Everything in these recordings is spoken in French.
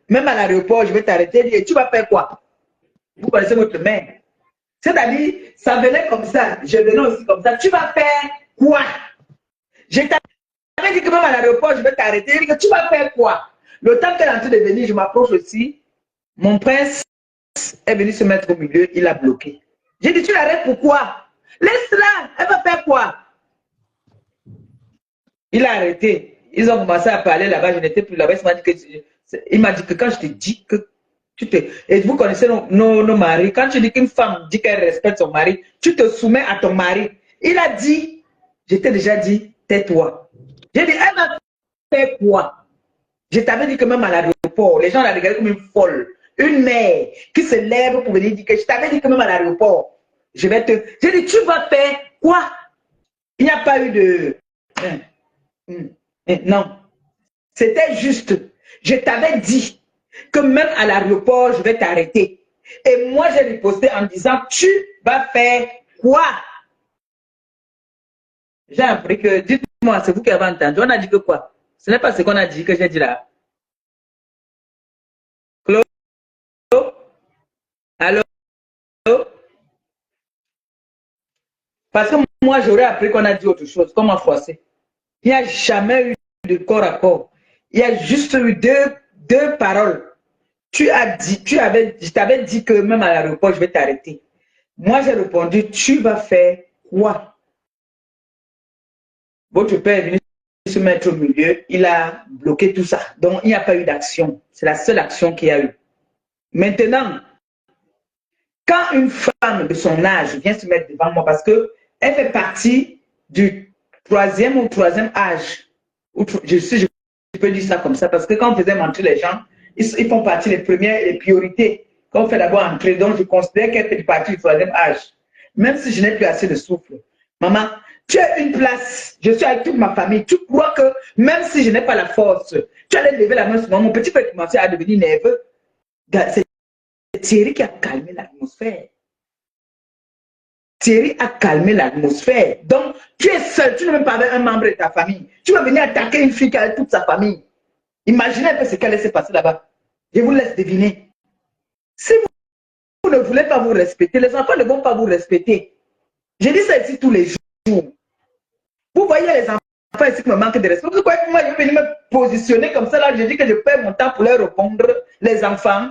même à l'aéroport, je vais t'arrêter. Et tu vas faire quoi? Vous connaissez votre mère. C'est-à-dire, ça venait comme ça, je venais aussi comme ça. Tu vas faire quoi? Je t'avais dit que même à l'aéroport, je vais t'arrêter. Je dis que tu vas faire quoi? Le temps qu'elle est en train de venir, je m'approche aussi. Mon prince est venu se mettre au milieu, il a bloqué. J'ai dit, tu l'arrêtes pourquoi? Laisse-la, elle va faire quoi? Il a arrêté. Ils ont commencé à parler là-bas, je n'étais plus là-bas. Il m'a dit que quand je te dis que tu te... Et vous connaissez nos maris, quand tu dis qu'une femme dit qu'elle respecte son mari, tu te soumets à ton mari. Il a dit, je t'ai déjà dit, tais-toi. J'ai dit, elle va faire quoi? Je t'avais dit que même à l'aéroport, les gens la regardaient comme une folle. Une mère qui se lève pour venir dire que je t'avais dit que même à l'aéroport, je vais te... J'ai dit, tu vas faire quoi? Il n'y a pas eu de... Non. C'était juste. Je t'avais dit que même à l'aéroport, je vais t'arrêter. Et moi, j'ai riposté en disant, tu vas faire quoi? J'ai appris que, dites-moi, c'est vous qui avez entendu. On a dit que quoi? Ce n'est pas ce qu'on a dit que j'ai dit là. Claude? Allô? Parce que moi, j'aurais appris qu'on a dit autre chose, comme en français. Il n'y a jamais eu de corps à corps. Il y a juste eu deux paroles. Tu as dit, je t'avais dit que même à l'aéroport, je vais t'arrêter. Moi, j'ai répondu, tu vas faire quoi? Votre père est venu se mettre au milieu, il a bloqué tout ça. Donc, il n'y a pas eu d'action. C'est la seule action qu'il y a eu. Maintenant, quand une femme de son âge vient se mettre devant moi, parce qu'elle fait partie du troisième âge, je peux dire ça comme ça, parce que quand on faisait mentir les gens, ils font partie des premières, les priorités. Quand on fait d'abord entrer, donc je considère qu'elle fait partie du troisième âge. Même si je n'ai plus assez de souffle. Maman, tu as une place, je suis avec toute ma famille. Tu crois que même si je n'ai pas la force, tu allais lever la main sur moi, mon petit peut commencer à devenir nerveux. C'est Thierry qui a calmé l'atmosphère. Thierry a calmé l'atmosphère. Donc, tu es seul, tu ne veux même pas avec un membre de ta famille. Tu vas venir attaquer une fille qui a toute sa famille. Imaginez un peu ce qu'elle laisse passer là-bas. Je vous laisse deviner. Si vous ne voulez pas vous respecter, les enfants ne vont pas vous respecter. Je dis ça ici tous les jours. Vous voyez les enfants ici qui me manquent de respect. Pourquoi moi je vais venir me positionner comme ça là? Je dis que je perds mon temps pour leur répondre, les enfants.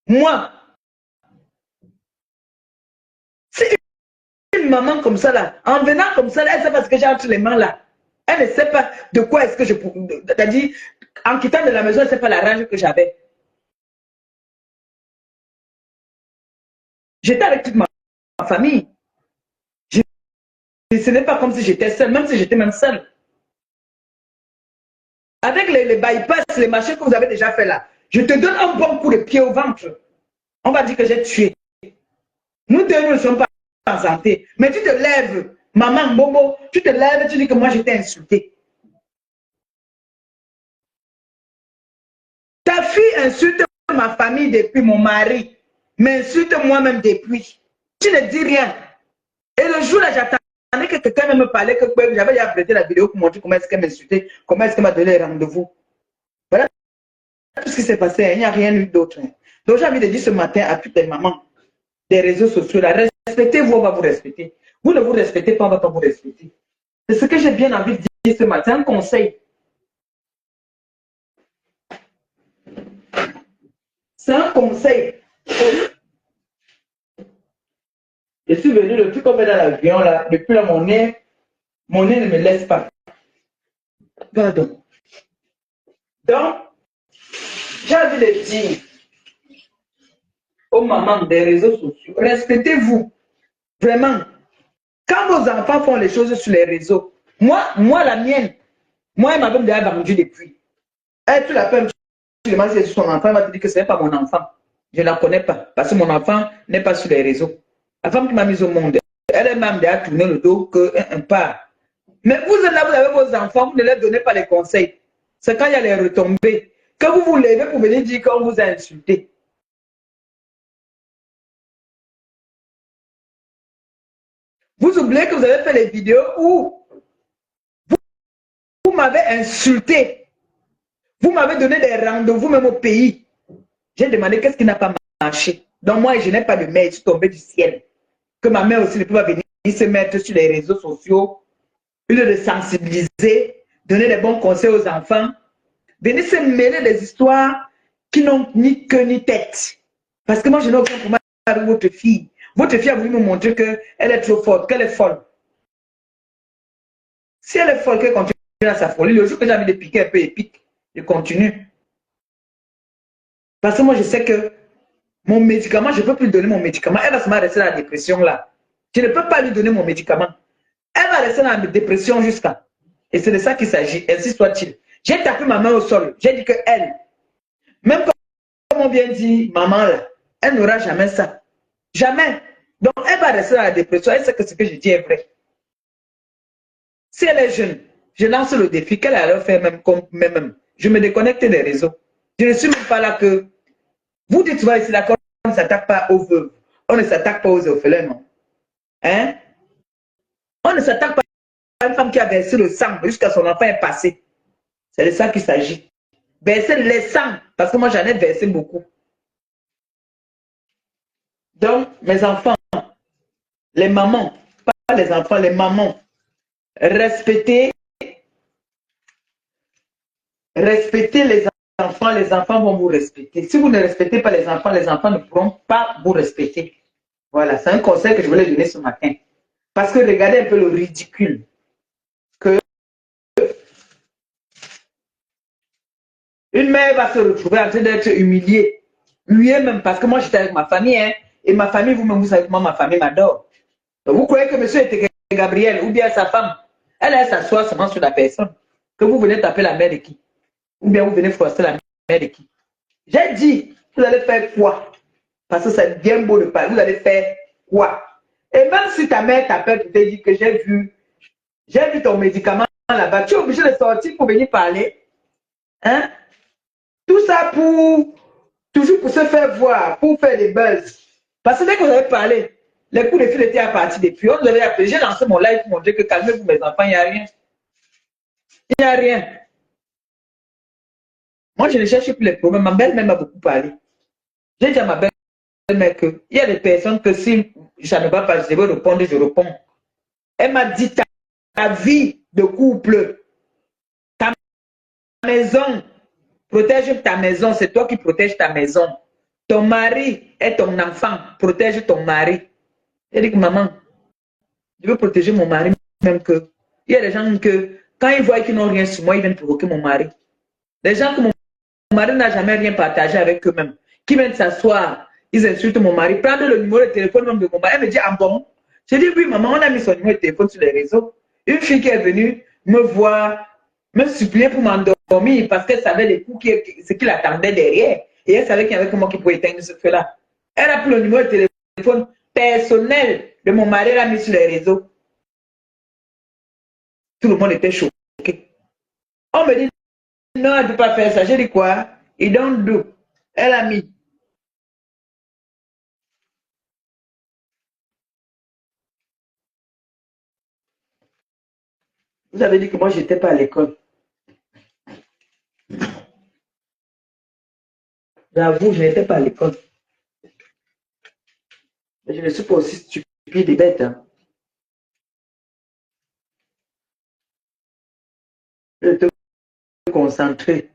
Moi, si une maman comme ça là, en venant comme ça là, elle ne sait pas ce que j'ai entre les mains là. Elle ne sait pas de quoi est-ce que je... C'est-à-dire, en quittant de la maison, elle ne sait pas la rage que j'avais. J'étais avec toute ma famille. Ce n'est pas comme si j'étais seule, même si j'étais même seule. Avec les bypass, les machins que vous avez déjà fait là, je te donne un bon coup de pied au ventre. On va dire que j'ai tué. Nous deux, nous ne sommes pas en santé. Mais tu te lèves, maman, Bobo, tu te lèves, tu dis que moi, je t'ai insulté. Ta fille insulte ma famille depuis mon mari, m'insulte moi-même depuis. Tu ne dis rien. Et le jour là, j'attendais que quelqu'un me parlait, que j'avais déjà prêté la vidéo pour montrer comment est-ce qu'elle m'insultait, comment est-ce qu'elle m'a donné les rendez-vous. Voilà tout ce qui s'est passé, il n'y a rien eu d'autre. Donc j'ai envie de dire ce matin à toutes les mamans des réseaux sociaux, là, respectez-vous, on va vous respecter. Vous ne vous respectez pas, on ne va pas vous respecter. C'est ce que j'ai bien envie de dire ce matin, un conseil. C'est un conseil. Je suis venu, le truc qu'on met dans l'avion, là, depuis là, mon nez ne me laisse pas. Pardon. Donc, j'ai envie de dire aux mamans des réseaux sociaux, respectez-vous. Vraiment. Quand vos enfants font les choses sur les réseaux, moi la mienne, moi, elle m'a même déjà vendu depuis. Elle, tu l'appelles, tu demandes si c'est son enfant, elle va te dire que ce n'est pas mon enfant. Je ne la connais pas, parce que mon enfant n'est pas sur les réseaux. La femme qui m'a mise au monde, elle m'a déjà tourné le dos qu'un part. Mais vous êtes là, vous avez vos enfants, vous ne leur donnez pas les conseils. C'est quand il y a les retombées que vous vous levez pour venir dire qu'on vous a insulté. Vous oubliez que vous avez fait les vidéos où vous m'avez insulté. Vous m'avez donné des rendez-vous même au pays. J'ai demandé qu'est-ce qui n'a pas marché. Donc moi, je n'ai pas de mère, je suis tombée du ciel. Que ma mère aussi ne peut pas venir se mettre sur les réseaux sociaux, au lieu de sensibiliser, donner des bons conseils aux enfants, venir se mêler des histoires qui n'ont ni queue ni tête. Parce que moi, je n'ai aucun problème avec votre fille. Votre fille a voulu me montrer qu'elle est trop forte, qu'elle est folle. Si elle est folle, qu'elle continue à sa folie, le jour que j'ai envie de piquer un peu, elle pique. Je continue. Parce que moi, je sais que mon médicament, je ne peux plus lui donner mon médicament. Elle va se rester dans la dépression là. Je ne peux pas lui donner mon médicament. Elle va rester dans la dépression jusqu'à. Et c'est de ça qu'il s'agit. Ainsi soit-il. J'ai tapé ma main au sol. J'ai dit que elle, même comme on vient dire, maman là, elle n'aura jamais ça. Jamais. Donc, elle va rester dans la dépression. Elle sait que ce que je dis est vrai. Si elle est jeune, je lance le défi qu'elle allait faire même comme même. Je me déconnecte des réseaux. Je ne suis même pas là que. Vous dites, tu vois, ici, d'accord, on ne s'attaque pas aux veuves. On ne s'attaque pas aux orphelins, non. Hein? On ne s'attaque pas à une femme qui a versé le sang jusqu'à son enfant est passé. C'est de ça qu'il s'agit. Verser les sangs, parce que moi, j'en ai versé beaucoup. Donc, mes enfants, les mamans, pas les enfants, les mamans, respectez les enfants vont vous respecter. Si vous ne respectez pas les enfants ne pourront pas vous respecter. Voilà, c'est un conseil que je voulais donner ce matin. Parce que regardez un peu le ridicule que une mère va se retrouver en train d'être humiliée. Lui même, parce que moi j'étais avec ma famille, hein, et ma famille, vous-même, vous savez comment ma famille m'adore. Vous croyez que monsieur était Gabriel ou bien sa femme, elle s'assoit seulement sur la personne, que vous venez taper la mère de qui? Ou bien vous venez froisser la mère de qui? J'ai dit, vous allez faire quoi? Parce que c'est bien beau de parler, vous allez faire quoi? Et même si ta mère t'appelle pour te dire que j'ai vu ton médicament là-bas, tu es obligé de sortir pour venir parler. Hein? Tout ça toujours pour se faire voir, pour faire des buzz. Parce que dès que vous avez parlé, les coups de fil étaient à partir depuis. On nous avait appelé. J'ai lancé mon live pour montrer que calmez-vous, mes enfants, il n'y a rien. Il n'y a rien. Moi, je ne cherche plus les problèmes. Ma belle-mère m'a beaucoup parlé. J'ai dit à ma belle-mère qu'il y a des personnes que si ça ne va pas, je vais répondre, je réponds. Elle m'a dit ta vie de couple, ta maison, protège ta maison, c'est toi qui protèges ta maison. Ton mari est ton enfant, protège ton mari. Elle dit que maman, je veux protéger mon mari, même que. Il y a des gens que, quand ils voient qu'ils n'ont rien sur moi, ils viennent provoquer mon mari. Les gens que mon mari n'a jamais rien partagé avec eux-mêmes, qui viennent s'asseoir, ils insultent mon mari, prendre le numéro de téléphone même de mon mari. Elle me dit, ah bon? Je dis, oui, maman, on a mis son numéro de téléphone sur les réseaux. Une fille qui est venue me voir, me supplier pour m'endormir parce qu'elle savait les coups, ce qu'il attendait derrière. Et elle savait qu'il y avait que moi qui pouvais éteindre ce feu-là. Elle a pris le numéro de téléphone personnel de mon mari, elle a mis sur les réseaux. Tout le monde était choqué. On me dit, non, elle ne peut pas faire ça. J'ai dit quoi? It don't do. Elle a mis. Vous avez dit que moi, je n'étais pas à l'école. J'avoue, je n'étais pas à l'école. Mais je ne suis pas aussi stupide et bête. Hein. Je te concentrer.